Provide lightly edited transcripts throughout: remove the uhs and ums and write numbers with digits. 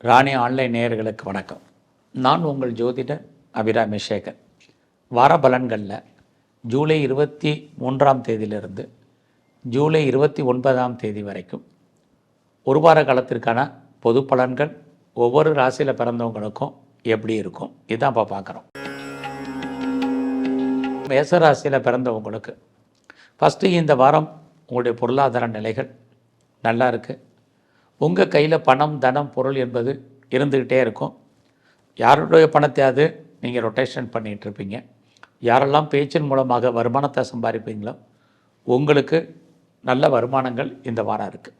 ராணி online நேயர்களுக்கு வணக்கம். நான் உங்கள் ஜோதிடர் அபிராமி சேகர். வார பலன்களில் ஜூலை 23ஆம் தேதியிலிருந்து ஜூலை 29ஆம் தேதி வரைக்கும் ஒரு வார காலத்திற்கான பொது பலன்கள் ஒவ்வொரு ராசியில் பிறந்தவங்களுக்கும் எப்படி இருக்கும் இதுதான் இப்போ பார்க்குறோம். மேச ராசியில் பிறந்தவங்களுக்கு ஃபஸ்ட்டு இந்த வாரம் உங்களுடைய பொருளாதார நிலைகள் நல்லா இருக்குது. உங்கள் கையில் பணம் தனம் பொருள் என்பது இருந்துக்கிட்டே இருக்கும். யாருடைய பணத்தையாவது நீங்கள் ரொட்டேஷன் பண்ணிகிட்ருப்பீங்க. யாரெல்லாம் பேச்சின் மூலமாக வருமானத்தை சம்பாதிப்பீங்களோ உங்களுக்கு நல்ல வருமானங்கள் இந்த வாரம் இருக்குது.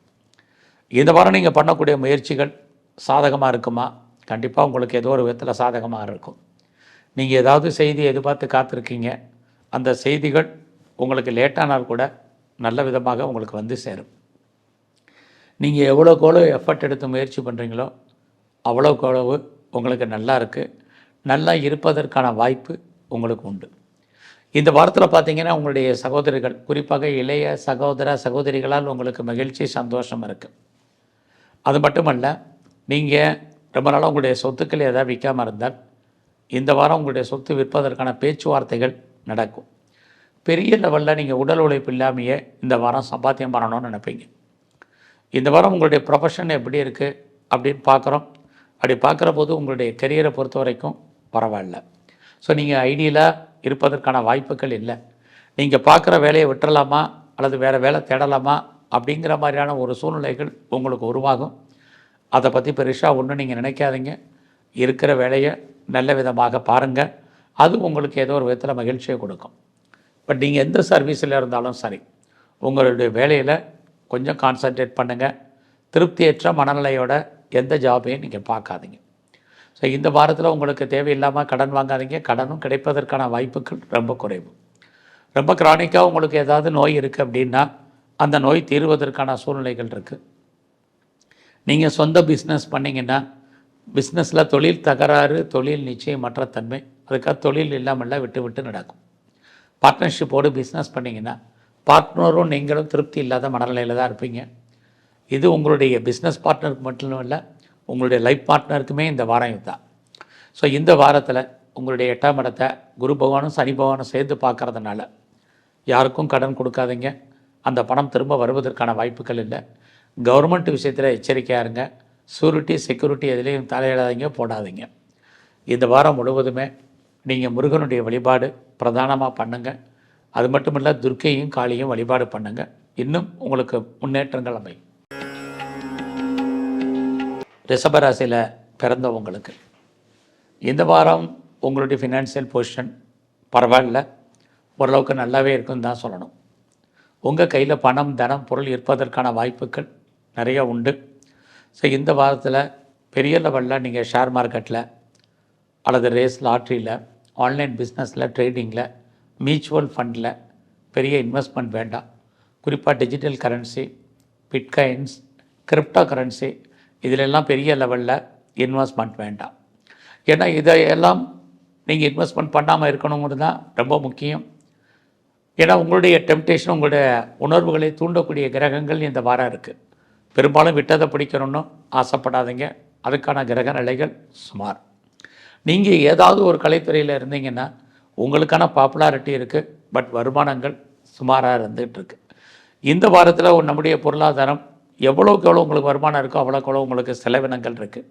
இந்த வாரம் நீங்கள் பண்ணக்கூடிய முயற்சிகள் சாதகமாக இருக்குமா? கண்டிப்பாக உங்களுக்கு ஏதோ ஒரு விதத்தில் சாதகமாக இருக்கும். நீங்கள் ஏதாவது செய்தி எதிர்பார்த்து காத்திருக்கீங்க, அந்த செய்திகள் உங்களுக்கு லேட்டானால் கூட நல்ல விதமாக உங்களுக்கு வந்து சேரும். நீங்கள் எவ்வளோக்கு எவ்வளோ எஃபர்ட் எடுத்து முயற்சி பண்ணுறீங்களோ அவ்வளோக்கு அவ்வளவு உங்களுக்கு நல்லா இருக்குது. நல்லா இருப்பதற்கான வாய்ப்பு உங்களுக்கு உண்டு. இந்த வாரத்தில் பார்த்திங்கன்னா உங்களுடைய சகோதரிகள், குறிப்பாக இளைய சகோதர சகோதரிகளால் உங்களுக்கு மகிழ்ச்சி சந்தோஷம் இருக்குது. அது மட்டுமல்ல, நீங்கள் ரொம்ப நாளாக உங்களுடைய சொத்துக்கள் ஏதாவது விற்காமல் இருந்தால் இந்த வாரம் உங்களுடைய சொத்து விற்பதற்கான பேச்சுவார்த்தைகள் நடக்கும். பெரிய லெவலில் நீங்கள் உடல் உழைப்பு இல்லாமையே இந்த வாரம் சம்பாத்தியம் பண்ணணும்னு நினைப்பீங்க. இந்த வாரம் உங்களுடைய ப்ரொஃபஷன் எப்படி இருக்குது அப்படின்னு பார்க்குறோம். அப்படி பார்க்குற போது உங்களுடைய கெரியரை பொறுத்த வரைக்கும் பரவாயில்ல. ஸோ நீங்கள் ஐடியலாக இருப்பதற்கான வாய்ப்புகள் இல்லை. நீங்கள் பார்க்குற வேலையை விட்டுறலாமா அல்லது வேறு வேலை தேடலாமா அப்படிங்கிற மாதிரியான ஒரு சூழ்நிலைகள் உங்களுக்கு உருவாகும். அதை பற்றி பெருசாக ஒன்றும் நீங்கள் நினைக்காதீங்க. இருக்கிற வேலையை நல்ல விதமாக பாருங்கள். அது உங்களுக்கு ஏதோ ஒரு விதத்தில் மகிழ்ச்சியை கொடுக்கும். பட் நீங்கள் எந்த சர்வீஸில் இருந்தாலும் சரி, உங்களுடைய வேலையில் கொஞ்சம் கான்சன்ட்ரேட் பண்ணுங்கள். திருப்தியற்ற மனநிலையோட எந்த ஜாபையும் நீங்கள் பார்க்காதீங்க. ஸோ இந்த வாரத்தில் உங்களுக்கு தேவையில்லாமல் கடன் வாங்காதீங்க. கடனும் கிடைப்பதற்கான வாய்ப்புகள் ரொம்ப குறைவு. ரொம்ப கிரானிக்காக உங்களுக்கு ஏதாவது நோய் இருக்குது அப்படின்னா அந்த நோய் தீர்வதற்கான சூழ்நிலைகள் இருக்குது. நீங்கள் சொந்த பிஸ்னஸ் பண்ணிங்கன்னா பிஸ்னஸில் தொழில் தகராறு, தொழில் நிச்சயமற்ற தன்மை, அதுக்காக தொழில் இல்லாமல் விட்டு விட்டு நடக்கும். பார்ட்னர்ஷிப்போடு பிஸ்னஸ் பண்ணிங்கன்னா பார்ட்னரும் நீங்களும் திருப்தி இல்லாத மனநிலையில் தான் இருப்பீங்க. இது உங்களுடைய பிஸ்னஸ் பார்ட்னருக்கு மட்டும் இல்லை, உங்களுடைய லைஃப் பார்ட்னருக்குமே இந்த வாரம் இதுதான். ஸோ இந்த வாரத்தில் உங்களுடைய 8ஆம் இடத்தை குரு பகவானும் சனி பகவானும் சேர்ந்து பார்க்குறதுனால யாருக்கும் கடன் கொடுக்காதீங்க. அந்த பணம் திரும்ப வருவதற்கான வாய்ப்புகள் இல்லை. கவர்மெண்ட் விஷயத்தில் எச்சரிக்கையாக இருங்க. சூரிட்டி செக்யூரிட்டி எதுலேயும் தலையிடாதீங்க, போடாதீங்க. இந்த வாரம் முழுவதுமே நீங்கள் முருகனுடைய வழிபாடு பிரதானமாக பண்ணுங்கள். அது மட்டும் இல்லை, துர்க்கையும் காளியும் வழிபாடு பண்ணுங்கள். இன்னும் உங்களுக்கு முன்னேற்றங்கள் அமையும். ரிஷபராசியில் பிறந்தவங்களுக்கு இந்த வாரம் உங்களுடைய ஃபினான்ஷியல் பொசிஷன் பரவாயில்ல, ஓரளவுக்கு நல்லாவே இருக்குன்னு தான் சொல்லணும். உங்கள் கையில் பணம் தனம் பொருள் இருப்பதற்கான வாய்ப்புகள் நிறைய உண்டு. ஸோ இந்த வாரத்தில் பெரிய லெவலில் நீங்கள் ஷேர் மார்க்கெட்டில் அல்லது ரேஸ் லாட்ரியில், ஆன்லைன் பிஸ்னஸில், ட்ரேடிங்கில், மியூச்சுவல் ஃபண்டில் பெரிய இன்வெஸ்ட்மெண்ட் வேண்டாம். குறிப்பாக digital currency, bitcoins, crypto currency இதிலெல்லாம் பெரிய லெவலில் இன்வெஸ்ட்மெண்ட் வேண்டாம். ஏன்னா இதையெல்லாம் நீங்கள் இன்வெஸ்ட்மெண்ட் பண்ணாமல் இருக்கணுங்கிறது தான் ரொம்ப முக்கியம். ஏன்னா உங்களுடைய டெம்டேஷன், உங்களுடைய உணர்வுகளை தூண்டக்கூடிய கிரகங்கள் இந்த வாரம் இருக்குது. பெரும்பாலும் விட்டதை பிடிக்கணும்னு ஆசைப்படாதீங்க. அதுக்கான கிரக நிலைகள் சுமார். நீங்கள் ஏதாவது ஒரு கலைத்துறையில் இருந்தீங்கன்னா உங்களுக்கான பாப்புலாரிட்டி இருக்குது, பட் வருமானங்கள் சுமாராக இருந்துகிட்ருக்கு. இந்த வாரத்தில் நம்முடைய பொருளாதாரம் எவ்வளோக்கு எவ்வளோ உங்களுக்கு வருமானம் இருக்கோ அவ்வளோக்கு எவ்வளோ உங்களுக்கு செலவினங்கள் இருக்குது.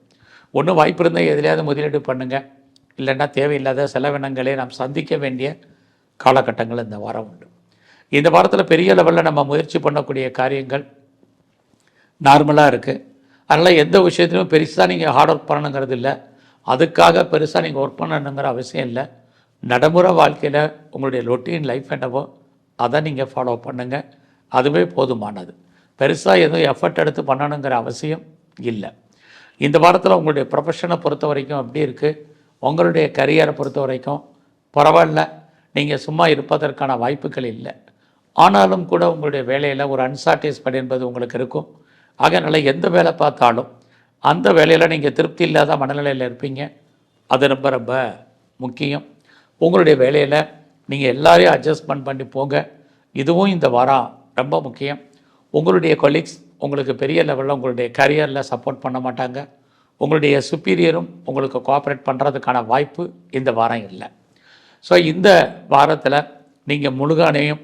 ஒன்று வாய்ப்பு இருந்தால் எதுலையாவது முதலீடு பண்ணுங்கள், இல்லைன்னா தேவையில்லாத செலவினங்களை நாம் சந்திக்க வேண்டிய காலகட்டங்கள் இந்த வாரம் உண்டு. இந்த வாரத்தில் பெரிய லெவலில் நம்ம முயற்சி பண்ணக்கூடிய காரியங்கள் நார்மலாக இருக்குது. அதனால் எந்த விஷயத்திலும் பெருசாக நீங்கள் ஹார்ட் ஒர்க் பண்ணணுங்கிறது இல்லை. அதுக்காக பெருசாக நீங்கள் ஒர்க் பண்ணணுங்கிற அவசியம் இல்லை. நடைமுறை வாழ்க்கையில் உங்களுடைய ரொட்டீன் லைஃப் என்னவோ அதை நீங்கள் ஃபாலோ பண்ணுங்கள். அதுவே போதுமானது. பெருசாக எதுவும் எஃபர்ட் எடுத்து பண்ணணுங்கிற அவசியம் இல்லை. இந்த வாரத்தில் உங்களுடைய ப்ரொஃபஷனை பொறுத்த வரைக்கும் எப்படி இருக்குது, உங்களுடைய கரியரை பொறுத்த வரைக்கும் பரவாயில்ல. நீங்கள் சும்மா இருப்பதற்கான வாய்ப்புகள் இல்லை. ஆனாலும் கூட உங்களுடைய வேலையில் ஒரு அன்சாட்டிஸ்ஃபைட் என்பது உங்களுக்கு இருக்கும். ஆகையினால எந்த வேலை பார்த்தாலும் அந்த வேலையில் நீங்கள் திருப்தி இல்லாத மனநிலையில் இருப்பீங்க. அது ரொம்ப ரொம்ப முக்கியம். உங்களுடைய வேலையில் நீங்கள் எல்லாரையும் அட்ஜஸ்ட்மெண்ட் பண்ணி போங்க. இதுவும் இந்த வாரம் ரொம்ப முக்கியம். உங்களுடைய கொலீக்ஸ் உங்களுக்கு பெரிய லெவலில் உங்களுடைய கரியரில் சப்போர்ட் பண்ண மாட்டாங்க. உங்களுடைய சுப்பீரியரும் உங்களுக்கு கோஆப்ரேட் பண்ணுறதுக்கான வாய்ப்பு இந்த வாரம் இல்லை. ஸோ இந்த வாரத்தில் நீங்கள் முருகனையும்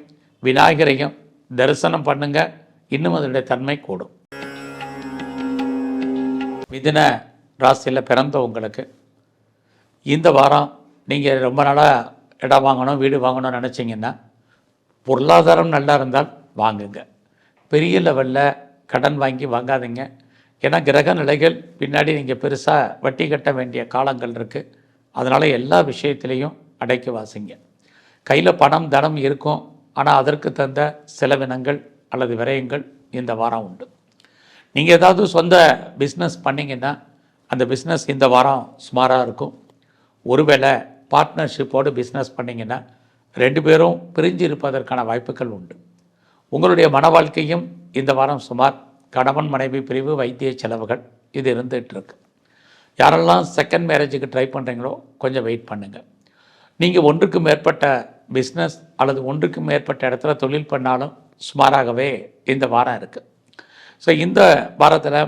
விநாயகரையும் தரிசனம் பண்ணுங்கள், இன்னும் அதனுடைய தன்மை கூடும். மிதுன ராசியில் பிறந்த உங்களுக்கு இந்த வாரம் நீங்கள் ரொம்ப நாளாக இடம் வாங்கணும், வீடு வாங்கணும்னு நினச்சிங்கன்னா பொருளாதாரம் நல்லா இருந்தால் வாங்குங்க. பெரிய லெவலில் கடன் வாங்காதீங்க. ஏன்னா கிரக நிலைகள் பின்னாடி நீங்கள் பெருசாக வட்டி கட்ட வேண்டிய காலங்கள் இருக்குது. அதனால் எல்லா விஷயத்துலேயும் அடைக்கி வாசிங்க. கையில் பணம் தனம் இருக்கும், ஆனால் அதற்கு தந்த செலவினங்கள் அல்லது விரயங்கள் இந்த வாரம் உண்டு. நீங்கள் ஏதாவது சொந்த பிஸ்னஸ் பண்ணிங்கன்னா அந்த பிஸ்னஸ் இந்த வாரம் சுமாராக இருக்கும். ஒருவேளை பார்ட்னர்ஷிப்போடு பிஸ்னஸ் பண்ணிங்கன்னா 2 பேரும் பிரிஞ்சு இருப்பதற்கான வாய்ப்புகள் உண்டு. உங்களுடைய மன வாழ்க்கையும் இந்த வாரம் சுமார் கணவன் மனைவி பிரிவு, வைத்திய செலவுகள் இது இருந்துகிட்ருக்கு. யாரெல்லாம் செகண்ட் மேரேஜுக்கு ட்ரை பண்ணுறீங்களோ கொஞ்சம் வெயிட் பண்ணுங்கள். நீங்கள் ஒன்றுக்கு மேற்பட்ட பிஸ்னஸ் அல்லது ஒன்றுக்கு மேற்பட்ட இடத்துல தொழில் பண்ணாலும் சுமாராகவே இந்த வாரம் இருக்குது. ஸோ இந்த வாரத்தில்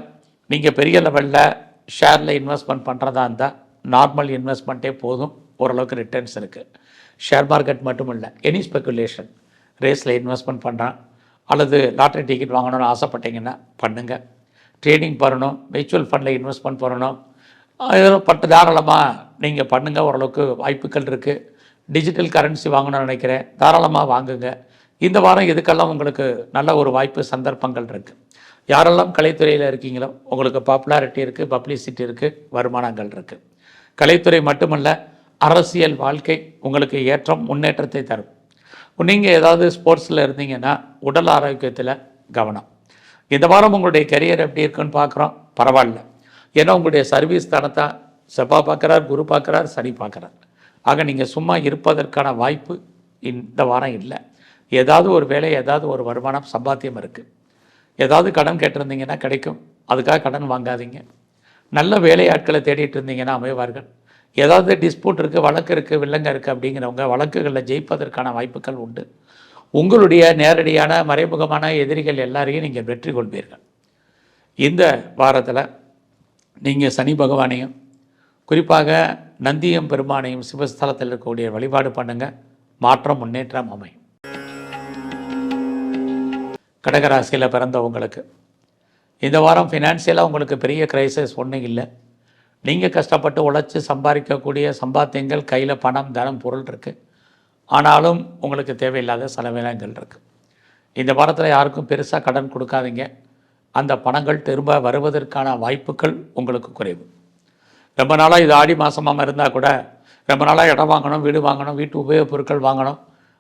நீங்கள் பெரிய லெவலில் ஷேரில் இன்வெஸ்ட்மெண்ட் பண்ணுறதா இருந்தால் நார்மல் இன்வெஸ்ட்மெண்ட்டே போதும், ஓரளவுக்கு ரிட்டர்ன்ஸ் இருக்குது. ஷேர் மார்க்கெட் மட்டும் இல்லை, எனி ஸ்பெக்குலேஷன், ரேஸில் இன்வெஸ்ட்மெண்ட் பண்ணுறான் அல்லது லாட்ரி டிக்கெட் வாங்கணும்னு ஆசைப்பட்டீங்கன்னா பண்ணுங்கள். ட்ரேடிங் பண்ணணும், மியூச்சுவல் ஃபண்டில் இன்வெஸ்ட்மெண்ட் பண்ணணும், இதெல்லாம் தாராளமாக நீங்கள் பண்ணுங்கள், ஓரளவுக்கு வாய்ப்புகள் இருக்குது. டிஜிட்டல் கரன்சி வாங்கணும்னு நினைக்கிறேன், தாராளமாக வாங்குங்க. இந்த வாரம் இதுக்கெல்லாம் உங்களுக்கு நல்ல ஒரு வாய்ப்பு, சந்தர்ப்பங்கள் இருக்குது. யாரெல்லாம் கலைத்துறையில் இருக்கீங்களோ உங்களுக்கு பாப்புலாரிட்டி இருக்குது, பப்ளிசிட்டி இருக்குது, வருமானங்கள் இருக்குது. கலைத்துறை மட்டுமல்ல, அரசியல் வாழ்க்கை உங்களுக்கு ஏற்றம் முன்னேற்றத்தை தரும். நீங்கள் ஏதாவது ஸ்போர்ட்ஸில் இருந்தீங்கன்னா உடல் ஆரோக்கியத்தில் கவனம். இந்த வாரம் உங்களுடைய கரியர் எப்படி இருக்குன்னு பார்க்குறோம், பரவாயில்ல. ஏன்னா உங்களுடைய சர்வீஸ் தனத்தை செவ்வாய் பார்க்குறார், குரு பார்க்குறார், சனி பார்க்குறார். ஆக நீங்கள் சும்மா இருப்பதற்கான வாய்ப்பு இந்த வாரம் இல்லை. ஏதாவது ஒரு வேலை, ஏதாவது ஒரு வருமானம், சம்பாத்தியம் இருக்குது. ஏதாவது கடன் கேட்டிருந்தீங்கன்னா கிடைக்கும், அதுக்காக கடன் வாங்காதீங்க. நல்ல வேலையாட்களை தேடிட்டு இருந்தீங்கன்னா அமைவார்கள். ஏதாவது டிஸ்பியூட் இருக்குது, வழக்கு இருக்குது, வில்லங்க இருக்குது அப்படிங்கிறவங்க வழக்குகளில் ஜெயிப்பதற்கான வாய்ப்புகள் உண்டு. உங்களுடைய நேரடியான மறைமுகமான எதிரிகள் எல்லாரையும் நீங்கள் வெற்றி கொள்வீர்கள். இந்த வாரத்தில் நீங்கள் சனி பகவானையும் குறிப்பாக நந்தியம் பெருமானையும் சிவஸ்தலத்தில் இருக்கக்கூடிய வழிபாடு பண்ணுங்கள், மாற்றம் முன்னேற்றம் அமையும். கடகராசியில் பிறந்தவங்களுக்கு இந்த வாரம் ஃபினான்ஷியலாக உங்களுக்கு பெரிய கிரைசிஸ் ஒன்றும் இல்லை. நீங்கள் கஷ்டப்பட்டு உழைச்சி சம்பாதிக்கக்கூடிய சம்பாத்தியங்கள், கையில் பணம் தனம் பொருள் இருக்குது. ஆனாலும் உங்களுக்கு தேவையில்லாத செலவினங்கள் இருக்குது. இந்த வாரத்தில் யாருக்கும் பெருசாக கடன் கொடுக்காதீங்க. அந்த பணங்கள் திரும்ப வருவதற்கான வாய்ப்புகள் உங்களுக்கு குறைவு. ரொம்ப நாளாக இது ஆடி மாதமாக இருந்தால் கூட ரொம்ப நாளாக இடம் வாங்கணும், வீடு வாங்கணும், வீட்டு உபயோகப் பொருட்கள் வாங்கணும்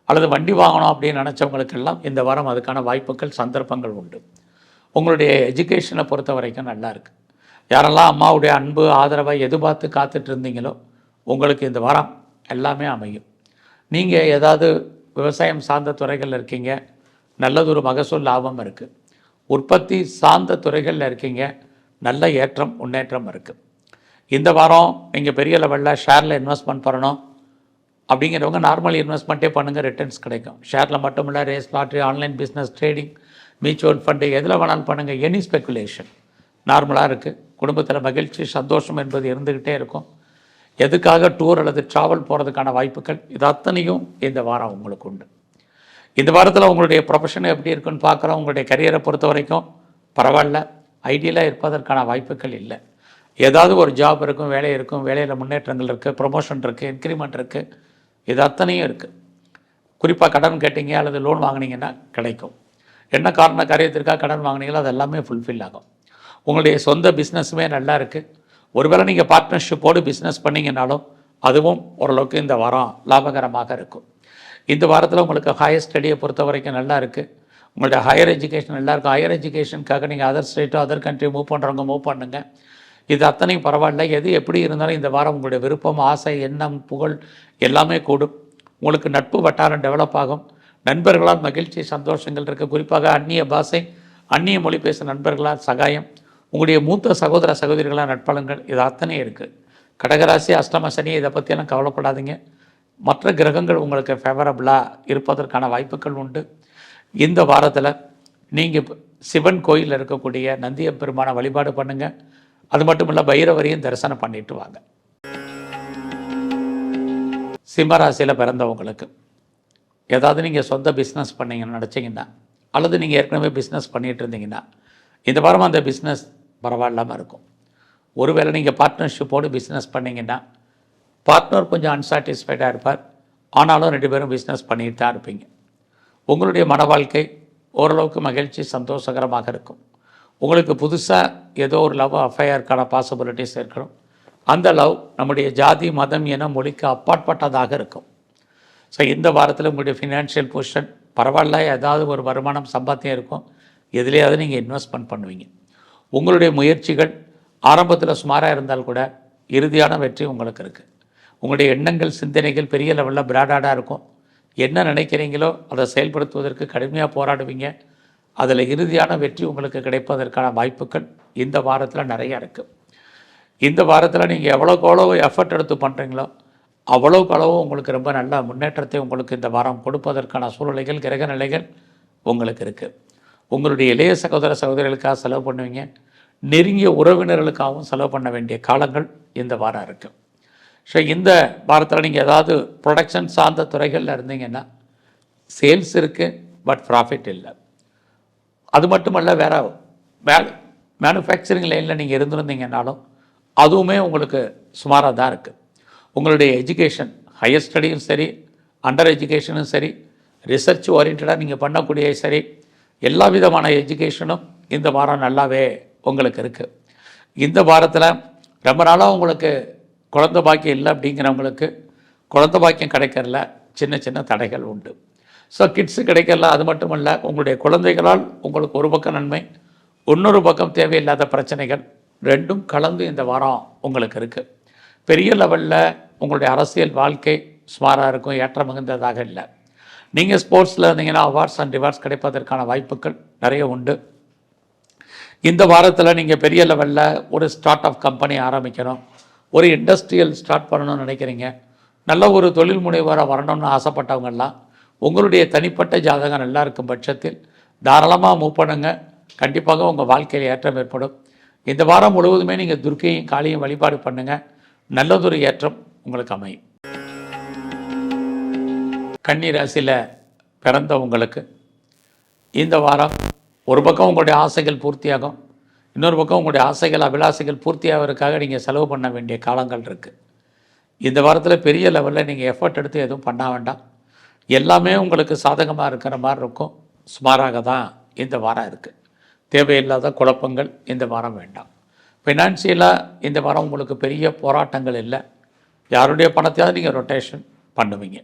அல்லது வண்டி வாங்கணும் அப்படின்னு நினச்சவங்களுக்கெல்லாம் இந்த வாரம் அதுக்கான வாய்ப்புகள், சந்தர்ப்பங்கள் உண்டு. உங்களுடைய எஜுகேஷனை பொறுத்த வரைக்கும் நல்லா இருக்குது. யாரெல்லாம் அம்மாவுடைய அன்பு ஆதரவை எதிர்பார்த்து காத்துட்டு இருந்தீங்களோ உங்களுக்கு இந்த வாரம் எல்லாமே அமையும். நீங்கள் ஏதாவது விவசாயம் சார்ந்த துறைகளில் இருக்கீங்க, நல்லதொரு மகசூல் லாபம் இருக்குது. உற்பத்தி சார்ந்த துறைகளில் இருக்கீங்க, நல்ல ஏற்றம் முன்னேற்றம் இருக்குது. இந்த வாரம் நீங்கள் பெரிய லெவலில் ஷேரில் இன்வெஸ்ட்மெண்ட் பண்ணணும் அப்படிங்கிறவங்க நார்மல் இன்வெஸ்ட்மெண்ட்டே பண்ணுங்கள், ரிட்டர்ன்ஸ் கிடைக்கும். ஷேரில் மட்டும் இல்லை, race, lottery, online business, trading, mutual fund, எதில் வேணாலும் பண்ணுங்கள். எனி ஸ்பெக்குலேஷன் நார்மலாக இருக்குது. குடும்பத்தில் மகிழ்ச்சி, சந்தோஷம் என்பது இருந்துக்கிட்டே இருக்கும். எதுக்காக டூர் அல்லது ட்ராவல் போகிறதுக்கான வாய்ப்புகள் இது அத்தனையும் இந்த வாரம் உங்களுக்கு உண்டு. இந்த வாரத்தில் உங்களுடைய ப்ரொஃபஷன் எப்படி இருக்குன்னு பார்க்குறோம். உங்களுடைய கரியரை பொறுத்த வரைக்கும் பரவாயில்ல, ஐடியலாக இருப்பதற்கான வாய்ப்புகள் இல்லை. ஏதாவது ஒரு ஜாப் இருக்கும், வேலை இருக்கும், வேலையில் முன்னேற்றங்கள் இருக்குது, ப்ரொமோஷன் இருக்குது, இன்க்ரிமெண்ட் இருக்குது, இது அத்தனையும் இருக்குது. குறிப்பாக கடன் கேட்டீங்க அல்லது லோன் வாங்கினீங்கன்னா கிடைக்கும். என்ன காரண காரியத்திற்காக கடன் வாங்கினீங்களோ அது எல்லாமே ஃபுல்ஃபில் ஆகும். உங்களுடைய சொந்த பிஸ்னஸுமே நல்லா இருக்குது. ஒருவேளை நீங்கள் பார்ட்னர்ஷிப்போடு பிஸ்னஸ் பண்ணிங்கனாலும் அதுவும் ஓரளவுக்கு இந்த வாரம் லாபகரமாக இருக்கும். இந்த வாரத்தில் உங்களுக்கு ஹையர் ஸ்டடியை பொறுத்த வரைக்கும் நல்லா இருக்குது. உங்களுடைய ஹையர் எஜுகேஷன் நல்லா இருக்கும். ஹையர் எஜுகேஷனுக்காக நீங்கள் அதர் ஸ்டேட்டோ அதர் கண்ட்ரி மூவ் பண்ணுறவங்க மூவ் பண்ணுங்கள். இது அத்தனையும் பரவாயில்ல. எது எப்படி இருந்தாலும் இந்த வாரம் உங்களுடைய விருப்பம், ஆசை, எண்ணம், புகழ் எல்லாமே கூடும். உங்களுக்கு நட்பு வட்டாரம் டெவலப் ஆகும். நண்பர்களால் மகிழ்ச்சி, சந்தோஷங்கள் இருக்குது. குறிப்பாக அந்நிய பாஷை, அந்நிய மொழி பேசும் நண்பர்களால் சகாயம், உங்களுடைய மூத்த சகோதர சகோதரிகளால் நட்பலங்கள், இது அத்தனையும் இருக்குது. கடகராசி, அஷ்டம சனி, இதை பற்றியெல்லாம் கவலைப்படாதீங்க. மற்ற கிரகங்கள் உங்களுக்கு ஃபேவரபுளாக இருப்பதற்கான வாய்ப்புகள் உண்டு. இந்த வாரத்தில் நீங்கள் சிவன் கோயிலில் இருக்கக்கூடிய நந்திய பெருமான வழிபாடு பண்ணுங்கள். அது மட்டும் இல்லை பைரவரையும் தரிசனம் பண்ணிட்டு வாங்க. சிம்மராசியில் பிறந்தவங்களுக்கு ஏதாவது நீங்கள் சொந்த பிஸ்னஸ் பண்ணீங்கன்னு நினச்சிங்கன்னா, அல்லது நீங்கள் ஏற்கனவே பிஸ்னஸ் பண்ணிகிட்டு இருந்தீங்கன்னா, இந்த வாரம் அந்த பிஸ்னஸ் பரவாயில்லாமல் இருக்கும். ஒருவேளை நீங்கள் பார்ட்னர்ஷிப்போடு பிஸ்னஸ் பண்ணிங்கன்னா, பார்ட்னர் கொஞ்சம் அன்சாட்டிஸ்ஃபைடாக இருப்பார், ஆனாலும் 2 பேரும் பிஸ்னஸ் பண்ணிட்டு தான் இருப்பீங்க. உங்களுடைய மன வாழ்க்கை ஓரளவுக்கு மகிழ்ச்சி சந்தோஷகரமாக இருக்கும். உங்களுக்கு புதுசாக ஏதோ ஒரு லவ் அஃபையருக்கான பாசிபிலிட்டிஸ் இருக்கணும். அந்த லவ் நம்முடைய ஜாதி மதம் என மொழிக்கு அப்பாற்பட்டதாக இருக்கும். ஸோ இந்த வாரத்தில் உங்களுடைய ஃபினான்ஷியல் பொசிஷன் பரவாயில்ல, ஏதாவது ஒரு வருமானம் சம்பாத்தியம் இருக்கும், எதுலேயாவது நீங்கள் இன்வெஸ்ட்மெண்ட் பண்ணுவீங்க. உங்களுடைய முயற்சிகள் ஆரம்பத்தில் சுமாராக இருந்தால் கூட இறுதியான வெற்றி உங்களுக்கு இருக்குது. உங்களுடைய எண்ணங்கள் சிந்தனைகள் பெரிய லெவலில் பிராடாக இருக்கும். என்ன நினைக்கிறீங்களோ அதை செயல்படுத்துவதற்கு கடுமையாக போராடுவீங்க. அதில் இறுதியான வெற்றி உங்களுக்கு கிடைப்பதற்கான வாய்ப்புகள் இந்த வாரத்தில் நிறையா இருக்குது. இந்த வாரத்தில் நீங்கள் எவ்வளோக்கு எஃபர்ட் எடுத்து பண்ணுறீங்களோ அவ்வளோக்கு உங்களுக்கு ரொம்ப நல்ல முன்னேற்றத்தை உங்களுக்கு இந்த வாரம் கொடுப்பதற்கான சூழ்நிலைகள் கிரக நிலைகள் உங்களுக்கு இருக்குது. உங்களுடைய இளைய சகோதர சகோதரிகளுக்காக செலவு பண்ணுவீங்க. நெருங்கிய உறவினர்களுக்காகவும் செலவு பண்ண வேண்டிய காலங்கள் இந்த வாரம் இருக்குது. ஸோ இந்த வாரத்தில் நீங்கள் ஏதாவது ப்ரொடக்ஷன் சார்ந்த துறைகளில் இருந்தீங்கன்னா சேல்ஸ் இருக்குது, பட் ப்ராஃபிட் இல்லை. அது மட்டுமல்ல, வேறு மேனுஃபேக்சரிங் லைனில் நீங்கள் இருந்திருந்தீங்கன்னாலும் அதுவுமே உங்களுக்கு சுமாராக தான் இருக்குது. உங்களுடைய எஜுகேஷன் ஹையர் ஸ்டடியும் சரி, அண்டர் எஜுகேஷனும் சரி, ரிசர்ச் ஓரியன்டாக நீங்கள் பண்ணக்கூடிய சரி, எல்லா விதமான எஜுகேஷனும் இந்த வாரம் நல்லாவே உங்களுக்கு இருக்குது. இந்த வாரத்தில் ரொம்ப நாளாக உங்களுக்கு குழந்தை பாக்கியம் இல்லை அப்படிங்கிறவங்களுக்கு குழந்தை பாக்கியம் கிடைக்கிறதுல சின்ன சின்ன தடைகள் உண்டு. ஸோ கிட்ஸு கிடைக்கல. அது மட்டும் இல்லை, உங்களுடைய குழந்தைகளால் உங்களுக்கு ஒரு பக்கம் நன்மை, இன்னொரு பக்கம் தேவையில்லாத பிரச்சனைகள் ரெண்டும் கலந்து இந்த வாரம் உங்களுக்கு இருக்குது. பெரிய லெவலில் உங்களுடைய அரசியல் வாழ்க்கை சுமாராக இருக்கும், ஏற்ற மிகுந்ததாக இல்லை. நீங்கள் ஸ்போர்ட்ஸில் இருந்தீங்கன்னா அவார்ட்ஸ் அண்ட் ரிவார்ட்ஸ் கிடைப்பதற்கான வாய்ப்புகள் நிறைய உண்டு. இந்த வாரத்தில் நீங்கள் பெரிய லெவலில் ஒரு ஸ்டார்ட் அப் கம்பெனி ஆரம்பிக்கணும், ஒரு இண்டஸ்ட்ரியல் ஸ்டார்ட் பண்ணணும்னு நினைக்கிறீங்க, நல்ல ஒரு தொழில் முனைவராக வரணும்னு ஆசைப்பட்டவங்கெல்லாம் உங்களுடைய தனிப்பட்ட ஜாதகம் நல்லா இருக்கும் பட்சத்தில் தாராளமாக மூவ் பண்ணுங்க. கண்டிப்பாக உங்கள் வாழ்க்கையில் ஏற்றம் ஏற்படும். இந்த வாரம் முழுவதுமே நீங்கள் துர்க்கையும் காளியும் வழிபாடு பண்ணுங்கள். நல்லதொரு ஏற்றம் உங்களுக்கு அமையும். கன்னி ராசியில் பிறந்த உங்களுக்கு இந்த வாரம் ஒரு பக்கம் உங்களுடைய ஆசைகள் பூர்த்தியாகும், இன்னொரு பக்கம் உங்களுடைய ஆசைகள் அபிலாசைகள் பூர்த்தியாகிறதுக்காக நீங்கள் செலவு பண்ண வேண்டிய காலங்கள் இருக்குது. இந்த வாரத்தில் பெரிய லெவலில் நீங்கள் எஃபர்ட் எடுத்து எதுவும் பண்ண வேண்டாம். எல்லாமே உங்களுக்கு சாதகமாக இருக்கிற மாதிரி இருக்கும். சுமாராக தான் இந்த வாரம் இருக்குது. தேவையில்லாத குழப்பங்கள் இந்த வாரம் வேண்டாம். ஃபினான்ஷியலாக இந்த வாரம் உங்களுக்கு பெரிய போராட்டங்கள் இல்லை. யாருடைய பணத்தையாவது நீங்கள் ரொட்டேஷன் பண்ணுவீங்க.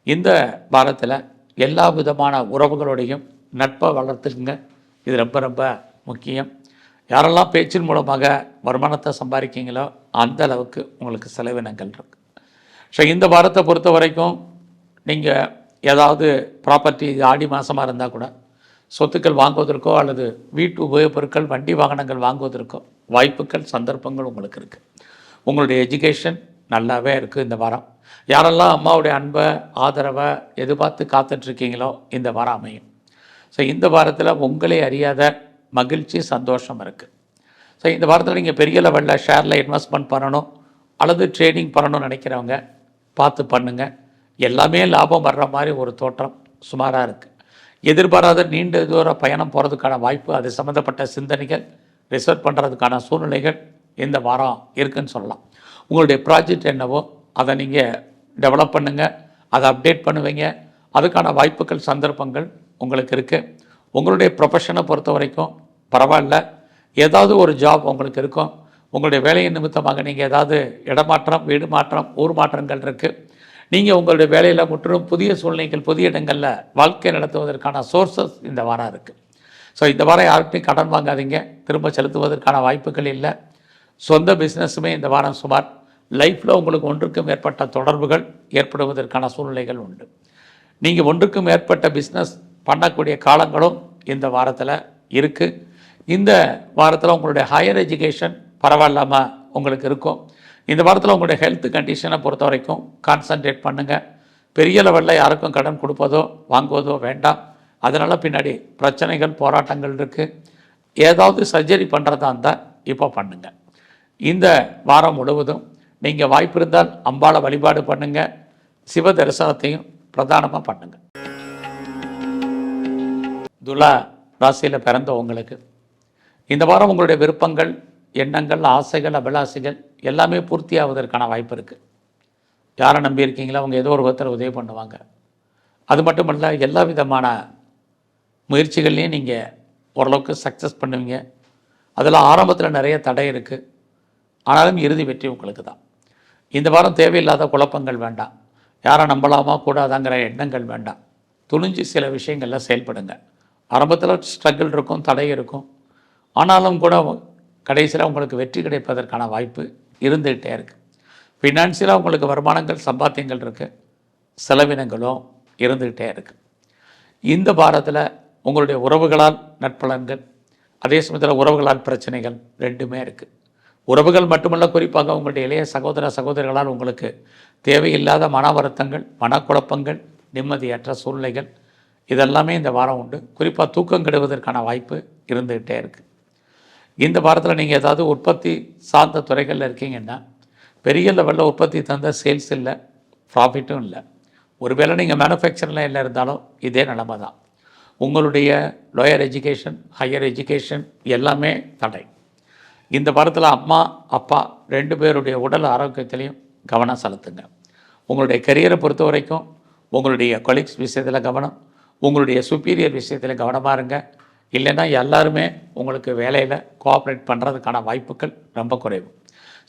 இந்த வாரத்தில் எல்லா விதமான உறவுகளோடையும் நட்பை வளர்த்துக்குங்க. இது ரொம்ப ரொம்ப முக்கியம். யாரெல்லாம் பேச்சின் மூலமாக வருமானத்தை சம்பாதிக்கிங்களோ அந்த அளவுக்கு உங்களுக்கு செலவினங்கள் இருக்குது. ஸோ இந்த வாரத்தை பொறுத்த வரைக்கும் நீங்கள் ஏதாவது ப்ராப்பர்ட்டி ஆடி மாதமாக இருந்தால் கூட சொத்துக்கள் வாங்குவதற்கோ அல்லது வீட்டு உபயோகப் பொருட்கள் வண்டி வாகனங்கள் வாங்குவதற்கோ வாய்ப்புகள் சந்தர்ப்பங்கள் உங்களுக்கு இருக்குது. உங்களுடைய எஜுகேஷன் நல்லாவே இருக்குது இந்த வாரம். யாரெல்லாம் அம்மாவுடைய அன்பை ஆதரவை எதிர்பார்த்து காத்துட்ருக்கீங்களோ இந்த வாரம் அமையும். ஸோ இந்த வாரத்தில் உங்களே அறியாத மகிழ்ச்சி சந்தோஷம் இருக்குது. ஸோ இந்த வாரத்தில் நீங்கள் பெரிய லெவலில் ஷேரில் இன்வெஸ்ட்மெண்ட் பண்ணணும் அல்லது ட்ரேடிங் பண்ணணும்னு நினைக்கிறவங்க பார்த்து பண்ணுங்கள். எல்லாமே லாபம் வர்ற மாதிரி ஒரு தோற்றம் சுமாராக இருக்குது. எதிர்பாராத நீண்ட தூர பயணம் போகிறதுக்கான வாய்ப்பு, அது சம்மந்தப்பட்ட சிந்தனைகள் ரிசர்வ் பண்ணுறதுக்கான சூழ்நிலைகள் இந்த வாரம் இருக்குதுன்னு சொல்லலாம். உங்களுடைய ப்ராஜெக்ட் என்னவோ அதை நீங்கள் டெவலப் பண்ணுங்கள், அதை அப்டேட் பண்ணுவீங்க. அதுக்கான வாய்ப்புகள் சந்தர்ப்பங்கள் உங்களுக்கு இருக்குது. உங்களுடைய ப்ரொஃபஷனை பொறுத்த வரைக்கும் பரவாயில்ல, ஏதாவது ஒரு ஜாப் உங்களுக்கு இருக்கும். உங்களுடைய வேலையின் நிமித்தமாக நீங்கள் ஏதாவது இடமாற்றம், வீடு மாற்றம், ஊர் மாற்றங்கள் இருக்குது. நீங்கள் உங்களுடைய வேலையில் முற்றிலும் புதிய சூழ்நிலைகள், புதிய இடங்களில் வாழ்க்கை நடத்துவதற்கான சோர்ஸஸ் இந்த வாரம் இருக்குது. ஸோ இந்த வாரம் யார்கிட்டையும் கடன் வாங்காதீங்க, திரும்ப செலுத்துவதற்கான வாய்ப்புகள் இல்லை. சொந்த பிஸ்னஸுமே இந்த வாரம் சுமார். லைஃப்பில் உங்களுக்கு ஒன்றுக்கும் மேற்பட்ட தொடர்புகள் ஏற்படுவதற்கான சூழ்நிலைகள் உண்டு. நீங்கள் ஒன்றுக்கும் மேற்பட்ட பிஸ்னஸ் பண்ணக்கூடிய காலங்களும் இந்த வாரத்தில் இருக்குது. இந்த வாரத்தில் உங்களுடைய ஹையர் எஜுகேஷன் பரவாயில்லாமல் உங்களுக்கு இருக்கும். இந்த வாரத்தில் உங்களுடைய ஹெல்த் கண்டிஷனை பொறுத்த வரைக்கும் கான்சன்ட்ரேட் பண்ணுங்கள். பெரிய லெவலில் யாருக்கும் கடன் கொடுப்பதோ வாங்குவதோ வேண்டாம். அதனால் பின்னாடி பிரச்சனைகள், போராட்டங்கள் இருக்குது. ஏதாவது சர்ஜரி பண்ணுறதா இருந்தால் இப்போ பண்ணுங்கள். இந்த வாரம் முழுவதும் நீங்கள் வாய்ப்பு இருந்தால் அம்பாளை வழிபாடு பண்ணுங்கள், சிவ தரிசனத்தையும் பிரதானமாக பண்ணுங்கள். துலா ராசியில் பிறந்த உங்களுக்கு இந்த வாரம் உங்களுடைய விருப்பங்கள், எண்ணங்கள், ஆசைகள், அபிலாசைகள் எல்லாமே பூர்த்தி ஆவதற்கான வாய்ப்பு இருக்குது. யாரை நம்பியிருக்கீங்களோ அவங்க ஏதோ ஒரு விதத்தில் உதவி பண்ணுவாங்க. அது மட்டும் இல்லை, எல்லா விதமான முயற்சிகள்லையும் நீங்கள் ஓரளவுக்கு சக்ஸஸ் பண்ணுவீங்க. அதில் ஆரம்பத்தில் நிறைய தடை இருக்குது, ஆனாலும் இறுதி வெற்றி உங்களுக்கு தான். இந்த வாரம் தேவையில்லாத குழப்பங்கள் வேண்டாம், யாரை நம்பலாமா கூடாதாங்கிற எண்ணங்கள் வேண்டாம். துணிஞ்சு சில விஷயங்களில் செயல்படுங்க. ஆரம்பத்தில் ஸ்ட்ரகிள் இருக்கும், தடை இருக்கும், ஆனாலும் கூட கடைசியில் உங்களுக்கு வெற்றி கிடைப்பதற்கான வாய்ப்பு இருந்துகிட்டே இருக்குது. ஃபினான்சியலாக உங்களுக்கு வருமானங்கள், சம்பாத்தியங்கள் இருக்குது, செலவினங்களும் இருந்துக்கிட்டே இருக்குது. இந்த வாரத்தில் உங்களுடைய உறவுகளால் நற்பலன்கள், அதே சமயத்தில் உறவுகளால் பிரச்சனைகள் ரெண்டுமே இருக்குது. உறவுகள் மட்டுமல்ல, குறிப்பாக உங்களுடைய இளைய சகோதர சகோதரிகளால் உங்களுக்கு தேவையில்லாத மன வருத்தங்கள், மனக்குழப்பங்கள், நிம்மதியற்ற சூழ்நிலைகள் இதெல்லாமே இந்த வாரம் உண்டு. குறிப்பாக தூக்கம் கெடுவதற்கான வாய்ப்பு இருந்துக்கிட்டே இருக்குது. இந்த வாரத்தில் நீங்கள் ஏதாவது உற்பத்தி சார்ந்த துறைகளில் இருக்கீங்கன்னா பெரிய லெவலில் உற்பத்தி தந்த சேல்ஸ் இல்லை, ப்ராஃபிட்டும் இல்லை. ஒருவேளை நீங்கள் மேனுஃபேக்சரில் இல்லை இருந்தாலும் இதே நிலைமை தான். உங்களுடைய லோயர் எஜுகேஷன், ஹையர் எஜுகேஷன் எல்லாமே தடை. இந்த வாரத்தில் அம்மா அப்பா 2 பேருடைய உடல் ஆரோக்கியத்திலையும் கவனம் செலுத்துங்க. உங்களுடைய கரியரை பொறுத்த வரைக்கும் உங்களுடைய கொலீக்ஸ் விஷயத்தில் கவனம், உங்களுடைய சுப்பீரியர் விஷயத்தில் கவனமாக இருங்க. இல்லைன்னா எல்லாருமே உங்களுக்கு வேலையில் கோஆப்ரேட் பண்ணுறதுக்கான வாய்ப்புகள் ரொம்ப குறைவு.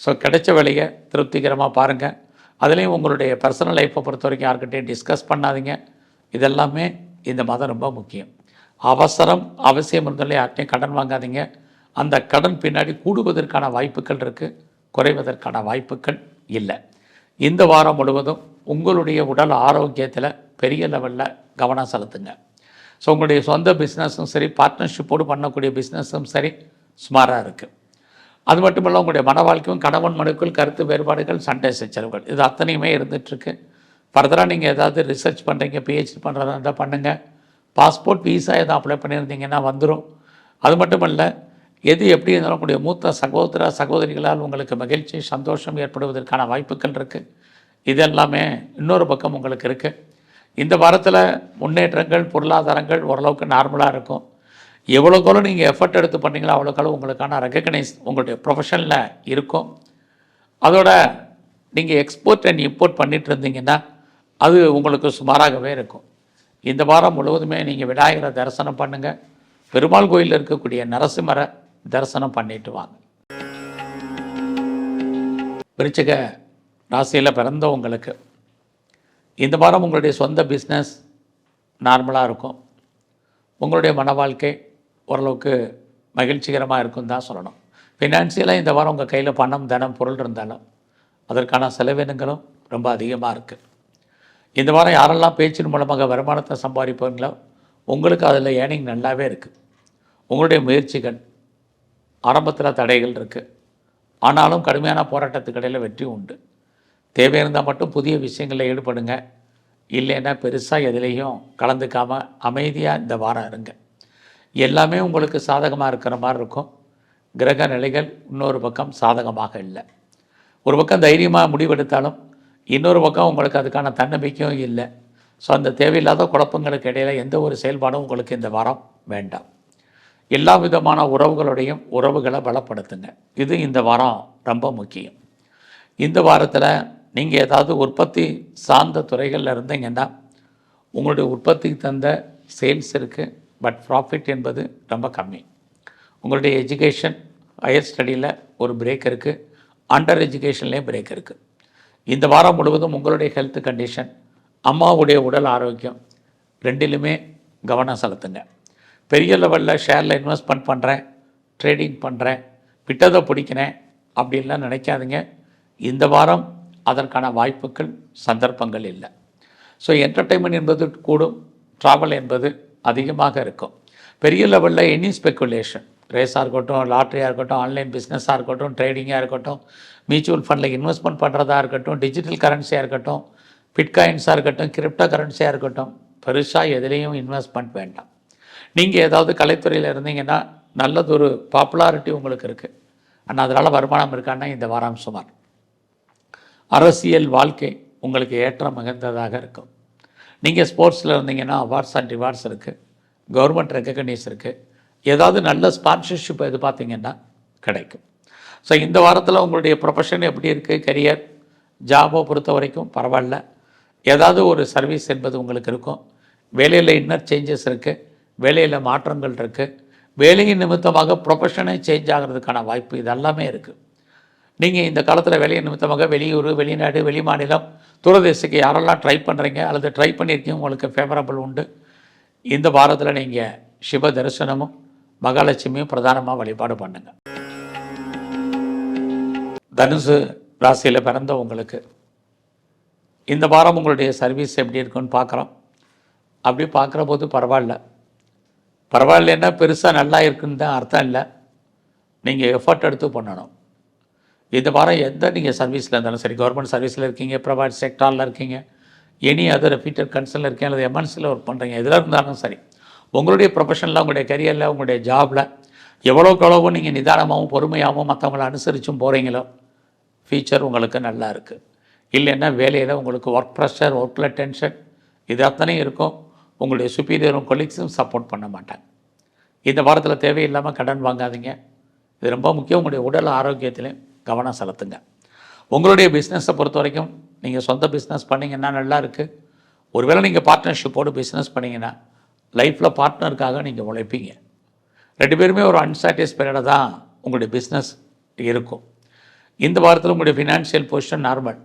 ஸோ கிடைச்ச வேலையை திருப்திகரமாக பாருங்கள். அதுலேயும் உங்களுடைய பர்சனல் லைஃப்பை பொறுத்த வரைக்கும் யார்கிட்டையும் டிஸ்கஸ் பண்ணாதீங்க. இதெல்லாமே இந்த மாதம் ரொம்ப முக்கியம். அவசியம் இருந்தாலே யார்கிட்டையும் கடன் வாங்காதீங்க. அந்த கடன் பின்னாடி கூடுவதற்கான வாய்ப்புகள் இருக்குது, குறைவதற்கான வாய்ப்புகள் இல்லை. இந்த வாரம் முழுவதும் உங்களுடைய உடல் ஆரோக்கியத்தில் பெரிய லெவலில் கவனம் செலுத்துங்க. ஸோ உங்களுடைய சொந்த பிஸ்னஸும் சரி, பார்ட்னர்ஷிப்போடு பண்ணக்கூடிய பிஸ்னஸும் சரி சுமாராக இருக்குது. அது மட்டும் இல்லை, உங்களுடைய மன வாழ்க்கையும் கணவன் மனுக்கள், கருத்து வேறுபாடுகள், சண்டை சச்சரவுகள் இது அத்தனையுமே இருந்துகிட்ருக்கு. ஃபர்தராக நீங்கள் ஏதாவது ரிசர்ச் பண்ணுறீங்க, பிஹெச்டி பண்ணுறதா இருந்தால் பண்ணுங்கள். பாஸ்போர்ட், வீசா எதாவது அப்ளை பண்ணியிருந்தீங்கன்னா வந்துடும். அது மட்டும் இல்லை, எது எப்படி இருந்தாலும் உங்களுடைய மூத்த சகோதர சகோதரிகளால் உங்களுக்கு மகிழ்ச்சி, சந்தோஷம் ஏற்படுவதற்கான வாய்ப்புகள் இருக்குது. இதெல்லாமே இன்னொரு பக்கம் உங்களுக்கு இருக்குது. இந்த வாரத்தில் முன்னேற்றங்கள், பொருளாதாரங்கள் ஓரளவுக்கு நார்மலாக இருக்கும். எவ்வளோக்கெவ்வளோ நீங்கள் எஃபர்ட் எடுத்து பண்ணீங்களோ அவ்வளோக்கெவ்வளோ உங்களுக்கான ரெகக்னைஸ் உங்களுடைய ப்ரொஃபஷனில் இருக்கும். அதோட நீங்கள் எக்ஸ்போர்ட் அண்ட் இம்போர்ட் பண்ணிகிட்டு இருந்தீங்கன்னா அது உங்களுக்கு சுமாராகவே இருக்கும். இந்த வாரம் முழுவதுமே நீங்கள் விநாயகரை தரிசனம் பண்ணுங்கள். பெருமாள் கோயிலில் இருக்கக்கூடிய நரசிம்மரை தரிசனம் பண்ணிட்டு வாங்க. விருச்சிக ராசியில் பிறந்தவங்களுக்கு இந்த வாரம் உங்களுடைய சொந்த பிஸ்னஸ் நார்மலாக இருக்கும். உங்களுடைய மன வாழ்க்கை ஓரளவுக்கு மகிழ்ச்சிகரமாக இருக்குன்னு தான் சொல்லணும். ஃபினான்சியலாக இந்த வாரம் உங்கள் கையில் பணம், தனம், பொருள் இருந்தாலும் அதற்கான செலவினங்களும் ரொம்ப அதிகமாக இருக்குது. இந்த வாரம் யாரெல்லாம் பேச்சின் மூலமாக வருமானத்தை சம்பாதிப்பீங்களோ உங்களுக்கு அதில் ஏர்னிங் நல்லாவே இருக்குது. உங்களுடைய முயற்சிகள் ஆரம்பத்தில் தடைகள் இருக்குது, ஆனாலும் கடுமையான போராட்டத்துக்கு இடையில் வெற்றி உண்டு. தேவை இருந்தால் மட்டும் புதிய விஷயங்களில் ஈடுபடுங்க. இல்லைன்னா பெருசாக எதுலேயும் கலந்துக்காமல் அமைதியாக இந்த வாரம் இருங்க. எல்லாமே உங்களுக்கு சாதகமாக இருக்கிற மாதிரி இருக்கும். கிரக நிலைகள் இன்னொரு பக்கம் சாதகமாக இல்லை. ஒரு பக்கம் தைரியமாக முடிவெடுத்தாலும் இன்னொரு பக்கம் உங்களுக்கு அதுக்கான தன்னம்பிக்கையும் இல்லை. ஸோ அந்த தேவையில்லாத குழப்பங்களுக்கு இடையில் எந்த ஒரு செயல்பாடும் உங்களுக்கு இந்த வாரம் வேண்டாம். எல்லா விதமான உறவுகளுடையும் உறவுகளை பலப்படுத்துங்க. இது இந்த வாரம் ரொம்ப முக்கியம். இந்த வாரத்தில் நீங்கள் ஏதாவது உற்பத்தி சார்ந்த துறைகளில் இருந்தீங்கன்னா உங்களுடைய உற்பத்திக்கு தந்த சேல்ஸ் இருக்குது, பட் ப்ராஃபிட் என்பது ரொம்ப கம்மி. உங்களுடைய எஜுகேஷன், ஹையர் ஸ்டடியில் ஒரு பிரேக் இருக்குது, அண்டர் எஜுகேஷன்லேயும் பிரேக் இருக்குது. இந்த வாரம் முழுவதும் உங்களுடைய ஹெல்த் கண்டிஷன், அம்மாவுடைய உடல் ஆரோக்கியம் ரெண்டிலுமே கவனம் செலுத்துங்க. பெரிய லெவலில் ஷேரில் இன்வெஸ்ட்மெண்ட் பண்ணுறேன், ட்ரேடிங் பண்ணுறேன், விட்டதை பிடிக்கிறேன் அப்படின்லாம் நினைக்காதீங்க. இந்த வாரம் அதற்கான வாய்ப்புகள், சந்தர்ப்பங்கள் இல்லை. ஸோ என்டர்டெயின்மெண்ட் என்பது கூடும், ட்ராவல் என்பது அதிகமாக இருக்கும். பெரிய லெவலில் எனி ஸ்பெக்குலேஷன், ரேஸாக இருக்கட்டும், லாட்ரியாக இருக்கட்டும், ஆன்லைன் பிஸ்னஸாக இருக்கட்டும், ட்ரேடிங்காக இருக்கட்டும், மியூச்சுவல் ஃபண்டில் இன்வெஸ்ட்மெண்ட் பண்ணுறதா இருக்கட்டும், டிஜிட்டல் கரன்சியாக இருக்கட்டும், பிட்காயின்ஸாக இருக்கட்டும், கிரிப்டோ கரன்சியாக இருக்கட்டும், பெருசாக எதுலேயும் இன்வெஸ்ட்மெண்ட் வேண்டாம். நீங்கள் ஏதாவது கலைத்துறையில் இருந்தீங்கன்னா நல்லதொரு பாப்புலாரிட்டி உங்களுக்கு இருக்குது. ஆனால் அதனால் வருமானம் இருக்கான்னா இந்த வாரம் சுமார். அரசியல் வாழ்க்கை உங்களுக்கு ஏற்றம் மிகுந்ததாக இருக்கும். நீங்கள் ஸ்போர்ட்ஸில் இருந்தீங்கன்னா அவார்ட்ஸ் அண்ட் ரிவார்ட்ஸ் இருக்குது, கவர்மெண்ட் ரெக்கக்னைஸ் இருக்குது, ஏதாவது நல்ல ஸ்பான்சர்ஷிப் எதிர்பார்த்தீங்கன்னா கிடைக்கும். ஸோ இந்த வாரத்தில் உங்களுடைய ப்ரொஃபஷன் எப்படி இருக்குது, கரியர் ஜாபை பொறுத்த வரைக்கும் பரவாயில்ல. ஏதாவது ஒரு சர்வீஸ் என்பது உங்களுக்கு இருக்கும். வேலையில் இன்னர் சேஞ்சஸ் இருக்குது, வேலையில் மாற்றங்கள் இருக்குது, வேலையின் நிமித்தமாக ப்ரொஃபஷனே சேஞ்ச் ஆகிறதுக்கான வாய்ப்பு இதெல்லாமே இருக்குது. நீங்கள் இந்த காலத்தில் வேலையின் நிமித்தமாக வெளியூர், வெளிநாடு, வெளிமாநிலம், தூரதேசத்துக்கு யாரெல்லாம் ட்ரை பண்ணுறீங்க அல்லது ட்ரை பண்ணியிருக்கீங்க உங்களுக்கு ஃபேவரபிள் உண்டு. இந்த வாரத்தில் நீங்கள் சிவ தரிசனமும் மகாலட்சுமியும் பிரதானமாக வழிபாடு பண்ணுங்கள். தனுசு ராசியில் பிறந்த உங்களுக்கு இந்த வாரம் உங்களுடைய சர்வீஸ் எப்படி இருக்குன்னு பார்க்குறோம். அப்படி பார்க்குற போது பரவாயில்லைன்னா பெருசாக நல்லா இருக்குன்னு தான் அர்த்தம் இல்லை. நீங்கள் எஃபர்ட் எடுத்து பண்ணணும். இந்த வாரம் எந்த நீங்கள் சர்வீஸில் இருந்தாலும் சரி, கவர்மெண்ட் சர்வீஸில் இருக்கீங்க, ப்ரைவேட் செக்டாரில் இருக்கீங்க, எனி அதர் ரெப்யூட்டட் கன்சர்னில் இருக்கீங்க, அல்லது எம்என்சியில் ஒர்க் பண்ணுறீங்க, எதில் இருந்தாலும் சரி, உங்களுடைய ப்ரொஃபஷனில், உங்களுடைய கரியரில், உங்களுடைய ஜாபில் எவ்வளோக்கு நீங்கள் நிதானமாகவும் பொறுமையாகவும் மற்றவங்களை அனுசரித்தும் போகிறீங்களோ ஃபியூச்சர் உங்களுக்கு நல்லா இருக்குது. இல்லைன்னா வேலையில் உங்களுக்கு ஒர்க் ப்ரெஷர், ஒர்க்கில் டென்ஷன் இது அத்தனையும் இருக்கும். உங்களுடைய சுப்பீரியரும் கொலீக்ஸும் சப்போர்ட் பண்ண மாட்டாங்க. இந்த வாரத்தில் தேவையில்லாமல் கடன் வாங்காதீங்க. இது ரொம்ப முக்கியம். உங்களுடைய உடல் ஆரோக்கியத்திலையும் கவனம் செலுத்துங்க. உங்களுடைய பிஸ்னஸை பொறுத்த வரைக்கும் நீங்கள் சொந்த பிஸ்னஸ் பண்ணிங்கன்னா நல்லா இருக்குது. ஒருவேளை நீங்கள் பார்ட்னர்ஷிப்போடு பிஸ்னஸ் பண்ணிங்கன்னா லைஃப்பில் பார்ட்னருக்காக நீங்கள் உழைப்பீங்க. 2 பேருமே ஒரு அன்சாட்டிஸ்ஃபைடாக தான் உங்களுடைய பிஸ்னஸ் இருக்கும். இந்த வாரத்தில் உங்களுடைய ஃபினான்ஷியல் பொசிஷன் நார்மல்.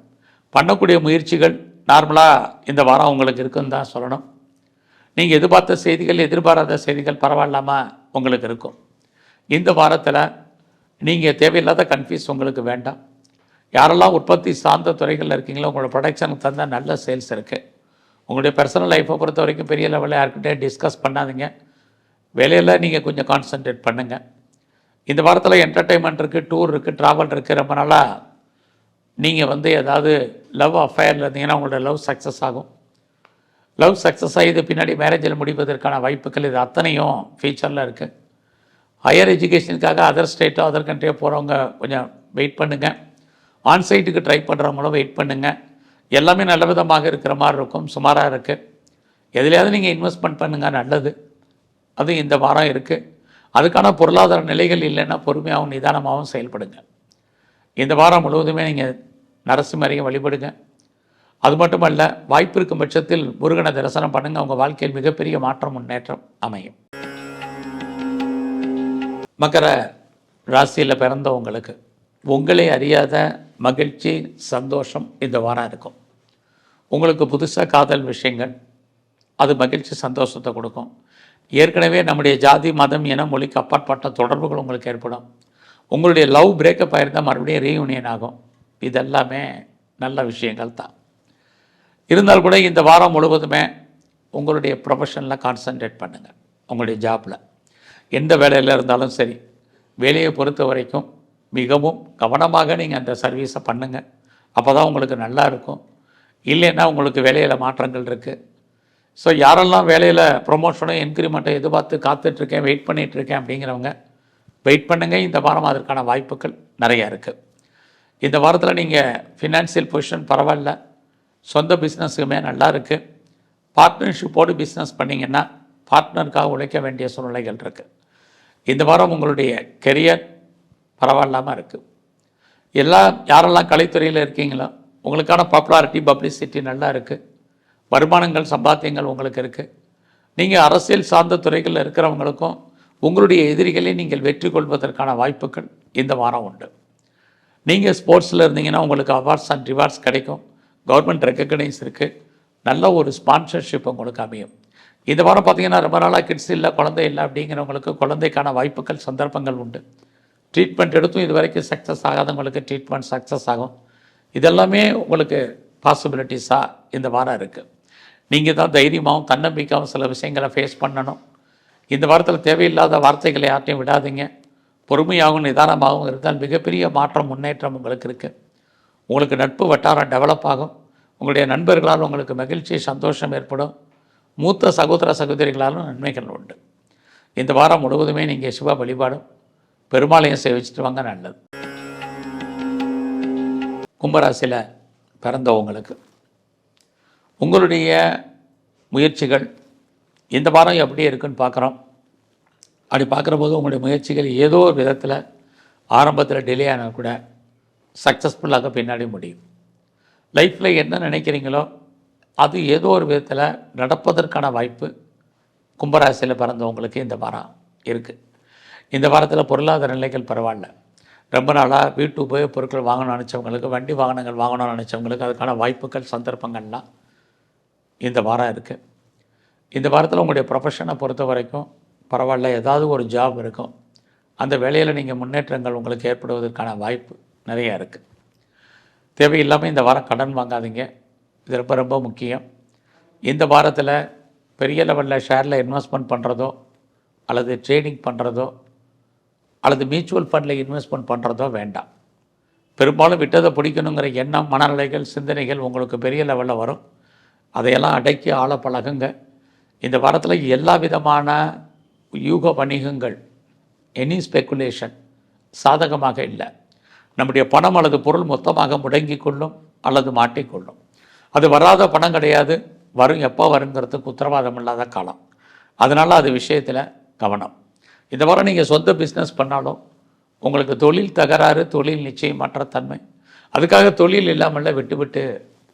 பண்ணக்கூடிய முயற்சிகள் நார்மலாக இந்த வாரம் உங்களுக்கு இருக்குன்னு தான் சொல்லணும். நீங்கள் எதிர்பார்த்த செய்திகள், எதிர்பாராத செய்திகள் பரவாயில்லாமல் உங்களுக்கு இருக்கும். இந்த வாரத்தில் நீங்கள் தேவையில்லாத கன்ஃபியூஸ் உங்களுக்கு வேண்டாம். யாரெல்லாம் உற்பத்தி சார்ந்த துறைகளில் இருக்கீங்களோ உங்களோட ப்ரொடக்ஷனுக்கு தந்த நல்ல சேல்ஸ் இருக்குது. உங்களுடைய பர்சனல் லைஃப்பை பொறுத்த வரைக்கும் பெரிய லெவலில் யார்கிட்டே டிஸ்கஸ் பண்ணாதீங்க. வேலையில் நீங்கள் கொஞ்சம் கான்சன்ட்ரேட் பண்ணுங்கள். இந்த வாரத்தில் என்டர்டெயின்மெண்ட் இருக்குது, டூர் இருக்குது, ட்ராவல் இருக்குது. ரொம்ப நாளாக நீங்கள் ஏதாவது லவ் அஃபேரில் இருந்தீங்கன்னா உங்களோட லவ் சக்ஸஸ் ஆகும். லவ் சக்ஸஸ் ஆகி இது பின்னாடி மேரேஜில் முடிப்பதற்கான வாய்ப்புகள் இது அத்தனையும் ஃபியூச்சரில் இருக்குது. ஹையர் எஜுகேஷனுக்காக அதர் ஸ்டேட்டோ அதர் கண்ட்ரியோ போகிறவங்க கொஞ்சம் வெயிட் பண்ணுங்கள். ஆன்சைட்டுக்கு ட்ரை பண்ணுறவங்களும் வெயிட் பண்ணுங்கள். எல்லாமே நல்ல விதமாக இருக்கிற மாதிரி இருக்கும். சுமாராக இருக்குது. எதுலையாவது நீங்கள் இன்வெஸ்ட்மெண்ட் பண்ணுங்கள், நல்லது. அது இந்த வாரம் இருக்குது. அதுக்கான பொருளாதார நிலைகள் இல்லைன்னா பொறுமையாகவும் நிதானமாகவும் செயல்படுங்க. இந்த வாரம் முழுவதுமே நீங்கள் நரசிம்மரையும் வழிபடுங்க. அது மட்டுமல்ல, வாய்ப்பு இருக்கும் பட்சத்தில் முருகனை தரிசனம் பண்ணுங்கள். உங்கள் வாழ்க்கையில் மிகப்பெரிய மாற்றம், முன்னேற்றம் அமையும். மகர ராசியில் பிறந்த உங்களுக்கு உங்களை அறியாத மகிழ்ச்சி, சந்தோஷம் இந்த வாரம் இருக்கும். உங்களுக்கு புதுசாக காதல் விஷயங்கள் அது மகிழ்ச்சி, சந்தோஷத்தை கொடுக்கும். ஏற்கனவே நம்முடைய ஜாதி, மதம், இனம், மொழிக்கு அப்பாற்பட்ட தொடர்புகள் உங்களுக்கு ஏற்படும். உங்களுடைய லவ் பிரேக்கப் ஆகிருந்தால் மறுபடியும் ரீயூனியன் ஆகும். இதெல்லாமே நல்ல விஷயங்கள் தான். இருந்தால் கூட இந்த வாரம் முழுவதுமே உங்களுடைய ப்ரொஃபஷனில் கான்சன்ட்ரேட் பண்ணுங்கள். உங்களுடைய ஜாபில் எந்த வேலையில் இருந்தாலும் சரி, வேலையை பொறுத்த வரைக்கும் மிகவும் கவனமாக நீங்கள் அந்த சர்வீஸை பண்ணுங்கள். அப்போ தான் உங்களுக்கு நல்லா இருக்கும். இல்லைன்னா உங்களுக்கு வேலையில் மாற்றங்கள் இருக்குது. ஸோ யாரெல்லாம் வேலையில் ப்ரொமோஷனும் இன்க்ரிமெண்ட்டை எதிர்பார்த்து காத்துட்ருக்கேன், வெயிட் பண்ணிகிட்ருக்கேன் அப்படிங்கிறவங்க வெயிட் பண்ணுங்கள். இந்த வாரம் அதற்கான வாய்ப்புகள் நிறையா இருக்குது. இந்த வாரத்தில் நீங்கள் ஃபினான்ஷியல் பொசிஷன் பரவாயில்ல, சொந்த பிஸ்னஸுக்குமே நல்லா இருக்குது. பார்ட்னர்ஷிப்போடு பிஸ்னஸ் பண்ணிங்கன்னா பார்ட்னருக்காக உழைக்க வேண்டிய சூழ்நிலைகள் இருக்குது. இந்த வாரம் உங்களுடைய கெரியர் பரவாயில்லாமல் இருக்குது. யாரெல்லாம் கலைத்துறையில் இருக்கீங்களோ உங்களுக்கான பாப்புலாரிட்டி, பப்ளிசிட்டி நல்லா இருக்குது. வருமானங்கள், சம்பாத்தியங்கள் உங்களுக்கு இருக்குது. நீங்கள் அரசியல் சார்ந்த துறைகளில் இருக்கிறவங்களுக்கும் உங்களுடைய எதிரிகளை நீங்கள் வெற்றி கொள்வதற்கான வாய்ப்புகள் இந்த வாரம் உண்டு. நீங்கள் ஸ்போர்ட்ஸில் இருந்தீங்கன்னா உங்களுக்கு அவார்ட்ஸ் அண்ட் ரிவார்ட்ஸ் கிடைக்கும். கவர்மெண்ட் ரெக்கக்னைஸ் இருக்குது. நல்ல ஒரு ஸ்பான்சர்ஷிப் உங்களுக்கு அமையும். இந்த வாரம் பார்த்திங்கன்னா ரொம்ப நாளாக கிட்ஸ் இல்லை, குழந்தை இல்லை அப்படிங்கிறவங்களுக்கு குழந்தைக்கான வாய்ப்புகள், சந்தர்ப்பங்கள் உண்டு. ட்ரீட்மெண்ட் எடுத்தும் இது வரைக்கும் சக்ஸஸ் ஆகாதவங்களுக்கு ட்ரீட்மெண்ட் சக்ஸஸ் ஆகும். இதெல்லாமே உங்களுக்கு பாசிபிலிட்டிஸாக இந்த வாரம் இருக்குது. நீங்கள் தான் தைரியமாகவும் தன்னம்பிக்கையாகவும் சில விஷயங்களை ஃபேஸ் பண்ணணும். இந்த வாரத்தில் தேவையில்லாத வார்த்தைகளை யார்ட்டையும் விடாதீங்க. பொறுமையாகவும் நிதானமாகவும் இருந்தால் மிகப்பெரிய மாற்றம், முன்னேற்றம் உங்களுக்கு இருக்குது. உங்களுக்கு நட்பு வட்டாரம் டெவலப் ஆகும். உங்களுடைய நண்பர்களால் உங்களுக்கு மகிழ்ச்சி, சந்தோஷம் ஏற்படும். மூத்த சகோதர சகோதரிகளாலும் நன்மைகள் உண்டு. இந்த வாரம் முழுவதுமே நீங்கள் சிவ வழிபாடும் பெருமாளையும் சேவிச்சுட்டு வாங்க, நல்லது. கும்பராசியில் பிறந்தவங்களுக்கு உங்களுடைய முயற்சிகள் இந்த வாரம் எப்படி இருக்குன்னு பார்க்குறோம். அப்படி பார்க்குற போது உங்களுடைய முயற்சிகள் ஏதோ ஒரு விதத்தில் ஆரம்பத்தில் டிலே ஆனால் கூட சக்ஸஸ்ஃபுல்லாக பின்னாடி முடியும். லைஃப்பில் என்ன நினைக்கிறீங்களோ அது ஏதோ ஒரு விதத்தில் நடப்பதற்கான வாய்ப்பு கும்பராசியில் பிறந்தவங்களுக்கு இந்த வாரம் இருக்குது. இந்த வாரத்தில் பொருளாதார நிலைகள் பரவாயில்ல. ரொம்ப நாளாக வீட்டு உபயோகப் பொருட்கள் வாங்கணும்னு நினச்சவங்களுக்கு, வண்டி வாகனங்கள் வாங்கணும்னு நினச்சவங்களுக்கு அதுக்கான வாய்ப்புகள், சந்தர்ப்பங்கள்லாம் இந்த வாரம் இருக்குது. இந்த வாரத்தில் உங்களுடைய ப்ரொஃபஷனை பொறுத்த வரைக்கும் பரவாயில்ல, ஏதாவது ஒரு ஜாப் இருக்கும். அந்த வேலையில் நீங்கள் முன்னேற்றங்கள் உங்களுக்கு ஏற்படுவதற்கான வாய்ப்பு நிறையா இருக்குது. தேவையில்லாமல் இந்த வாரம் கடன் வாங்காதீங்க, இது ரொம்ப ரொம்ப முக்கியம். இந்த வாரத்தில் பெரிய லெவலில் ஷேரில் இன்வெஸ்ட்மெண்ட் பண்ணுறதோ அல்லது ட்ரேடிங் பண்ணுறதோ அல்லது மியூச்சுவல் ஃபண்டில் இன்வெஸ்ட்மெண்ட் பண்ணுறதோ வேண்டாம். பெரும்பாலும் விட்டதை பிடிக்கணுங்கிற எண்ணம், மனநிலைகள், சிந்தனைகள் உங்களுக்கு பெரிய லெவலில் வரும். அதையெல்லாம் அடக்கி ஆள பழகுங்க. இந்த வாரத்தில் எல்லா விதமான யூக வணிகங்கள், எனி ஸ்பெக்குலேஷன் சாதகமாக இல்லை. நம்முடைய பணம் அல்லது பொருள் மொத்தமாக முடங்கி கொள்ளும் அல்லது மாட்டிக்கொள்ளும். அது வராத பணம் கிடையாது, வரும், எப்போ வருங்கிறதுக்கு உத்தரவாதம் இல்லாத காலம். அதனால் அது விஷயத்தில் கவனம். இந்த வாரம் நீங்கள் சொந்த பிஸ்னஸ் பண்ணாலும் உங்களுக்கு தொழில் தகராறு, தொழில் நிச்சயமற்ற தன்மை, அதுக்காக தொழில் இல்லாமல் விட்டு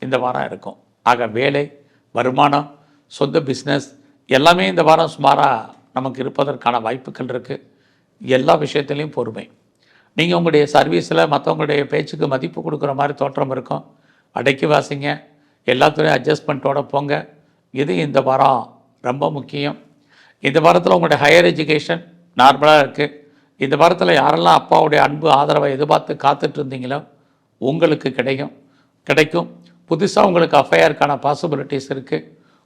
இந்த வாரம் இருக்கும். ஆக வேலை, வருமானம், சொந்த பிஸ்னஸ் எல்லாமே இந்த வாரம் சுமாராக நமக்கு இருப்பதற்கான வாய்ப்புகள் இருக்குது. எல்லா விஷயத்துலேயும் பொறுமை. நீங்கள் உங்களுடைய சர்வீஸில் மற்றவங்களுடைய பேச்சுக்கு மதிப்பு கொடுக்குற மாதிரி தோற்றம் இருக்கும். அடக்கி வாசிங்க, எல்லாத்துலேயும் அட்ஜஸ்ட்மெண்ட்டோடு போங்க. இது இந்த வாரம் ரொம்ப முக்கியம். இந்த வாரத்தில் உங்களுடைய ஹையர் எஜுகேஷன் நார்மலாக இருக்குது. இந்த வாரத்தில் யாரெல்லாம் அப்பாவுடைய அன்பு, ஆதரவை எதிர்பார்த்து காத்துட்டு இருந்தீங்களோ உங்களுக்கு கிடைக்கும். புதுசாக உங்களுக்கு அஃபையருக்கான பாசிபிலிட்டிஸ் இருக்குது.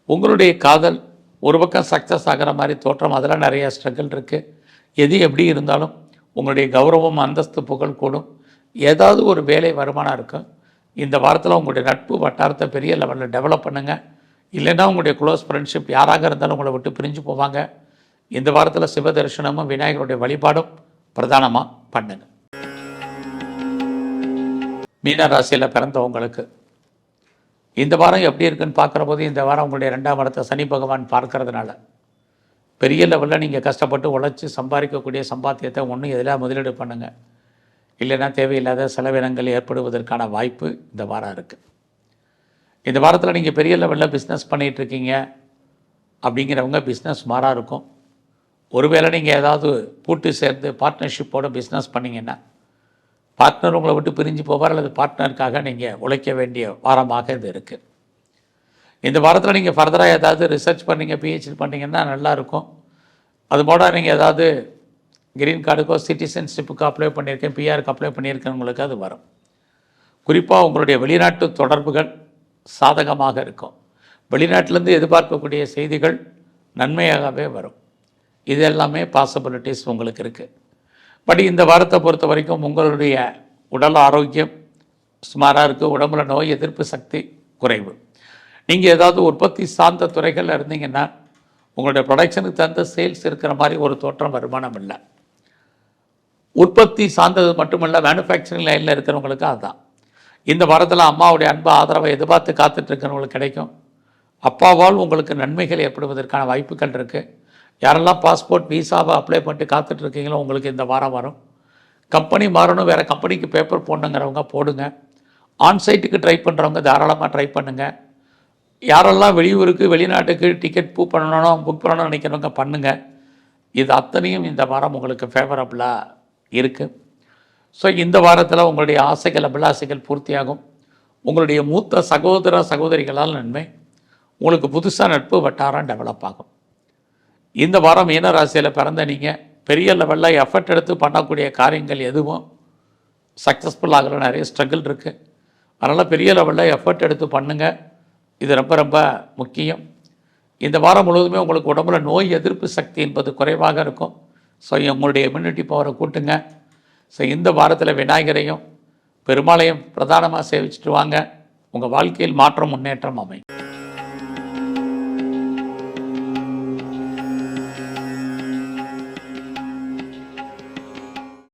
உங்களுடைய காதல் ஒரு பக்கம் சக்ஸஸ் ஆகிற மாதிரி தோற்றம், அதெல்லாம் நிறைய ஸ்ட்ரகிள் இருக்குது. எது எப்படி இருந்தாலும் உங்களுடைய கௌரவம், அந்தஸ்து, புகழ் கூடும். ஏதாவது ஒரு வேலை, வருமானம் இருக்கும். இந்த வாரத்தில் உங்களுடைய நட்பு வட்டாரத்தை பெரிய லெவலில் டெவலப் பண்ணுங்கள். இல்லைன்னா உங்களுடைய க்ளோஸ் ஃப்ரெண்ட்ஷிப் யாராக இருந்தாலும் உங்களை விட்டு பிரிஞ்சு போவாங்க. இந்த வாரத்தில் சிவ தரிசனமும் விநாயகருடைய வழிபாடும் பிரதானமாக பண்ணுங்க. மீன ராசியில் பிறந்தவங்களுக்கு இந்த வாரம் எப்படி இருக்குன்னு பார்க்குற போது இந்த வாரம் உங்களுடைய 2ஆம் இடத்தை சனி பகவான் பார்க்கறதுனால பெரிய லெவலில் நீங்கள் கஷ்டப்பட்டு உழைச்சி சம்பாதிக்கக்கூடிய சம்பாத்தியத்தை ஒன்று எதில் முதலீடு பண்ணுங்கள். இல்லைன்னா தேவையில்லாத செலவினங்கள் ஏற்படுவதற்கான வாய்ப்பு இந்த வாரம் இருக்குது. இந்த வாரத்தில் நீங்கள் பெரிய லெவலில் பிஸ்னஸ் பண்ணிகிட்ருக்கீங்க அப்படிங்கிறவங்க பிஸ்னஸ் மாறாக இருக்கும். ஒருவேளை நீங்கள் ஏதாவது கூட்டு சேர்ந்து பார்ட்னர்ஷிப்போடு பிஸ்னஸ் பண்ணிங்கன்னா பார்ட்னர் உங்களை விட்டு பிரிஞ்சு போவார், அல்லது பார்ட்னருக்காக நீங்கள் உழைக்க வேண்டிய வாரமாக இது இருக்குது. இந்த வாரத்தில் நீங்கள் ஃபர்தராக ஏதாவது ரிசர்ச் பண்ணிங்க, பிஹெச்டி பண்ணிங்கன்னா நல்லாயிருக்கும். அதுபோல் நீங்கள் ஏதாவது கிரீன் கார்டுக்கோ சிட்டிசன்ஷிப்புக்கு அப்ளை பண்ணியிருக்கேன், பிஆருக்கு அப்ளை பண்ணியிருக்கவங்களுக்கு அது வரும். குறிப்பாக உங்களுடைய வெளிநாட்டு தொடர்புகள் சாதகமாக இருக்கும். வெளிநாட்டிலேருந்து எதிர்பார்க்கக்கூடிய செய்திகள் நன்மையாகவே வரும். இது எல்லாமே பாசிபிலிட்டிஸ் உங்களுக்கு இருக்குது. பட் இந்த வாரத்தை பொறுத்த வரைக்கும் உங்களுடைய உடல் ஆரோக்கியம் சுமாராக இருக்குது. உடம்புல நோய் எதிர்ப்பு சக்தி குறைவு. நீங்கள் ஏதாவது உற்பத்தி சார்ந்த துறைகளில் இருந்தீங்கன்னா உங்களுடைய ப்ரொடக்ஷனுக்கு தகுந்த சேல்ஸ் இருக்கிற மாதிரி ஒரு தோற்றம், வருமானம் இல்லை. உற்பத்தி சார்ந்தது மட்டுமல்ல, மேனுஃபேக்சரிங் லைனில் இருக்கிறவங்களுக்கு அதுதான். இந்த வாரத்தில் அம்மாவுடைய அன்பு, ஆதரவை எதிர்பார்த்து காத்துட்ருக்கிறவங்களுக்கு கிடைக்கும். அப்பாவால் உங்களுக்கு நன்மைகள் ஏற்படுவதற்கான வாய்ப்புகள் இருக்குது. யாரெல்லாம் பாஸ்போர்ட், விசாவை அப்ளை பண்ணிட்டு காத்துட்ருக்கீங்களோ உங்களுக்கு இந்த வாரம் வரும். கம்பெனி மாறணும், வேறு கம்பெனிக்கு பேப்பர் போடணுங்கிறவங்க போடுங்க. ஆன்சைட்டுக்கு ட்ரை பண்ணுறவங்க தாராளமாக ட்ரை பண்ணுங்கள். யாரெல்லாம் வெளியூருக்கு, வெளிநாட்டுக்கு டிக்கெட் புக் பண்ணணும்னு நினைக்கிறவங்க பண்ணுங்கள். இது அத்தனையும் இந்த வாரம் உங்களுக்கு ஃபேவரபுளாக இருக்குது. ஸோ இந்த வாரத்தில் உங்களுடைய ஆசைகள், அபிலாசைகள் பூர்த்தியாகும். உங்களுடைய மூத்த சகோதர சகோதரிகளால் நன்மை. உங்களுக்கு புதுசாக நட்பு வட்டாரம் டெவலப் ஆகும். இந்த வாரம் மீன ராசியில் பிறந்த நீங்கள் பெரிய லெவலில் எஃபர்ட் எடுத்து பண்ணக்கூடிய காரியங்கள் எதுவும் சக்ஸஸ்ஃபுல் ஆகிற நிறைய ஸ்ட்ரகிள் இருக்குது. அதனால் பெரிய லெவலில் எஃபர்ட் எடுத்து பண்ணுங்கள். இது ரொம்ப ரொம்ப முக்கியம். இந்த வாரம் முழுவதுமே உங்களுக்கு உடம்புல நோய் எதிர்ப்பு சக்தி என்பது குறைவாக இருக்கும். ஸோ உங்களுடைய இம்யூனிட்டி பவரை கூட்டுங்க. ஸோ இந்த வாரத்தில் விநாயகரையும் பெருமாளையும் பிரதானமாக சேவிச்சுட்டு வாங்க. உங்கள் வாழ்க்கையில் மாற்றம், முன்னேற்றம் அமையும்.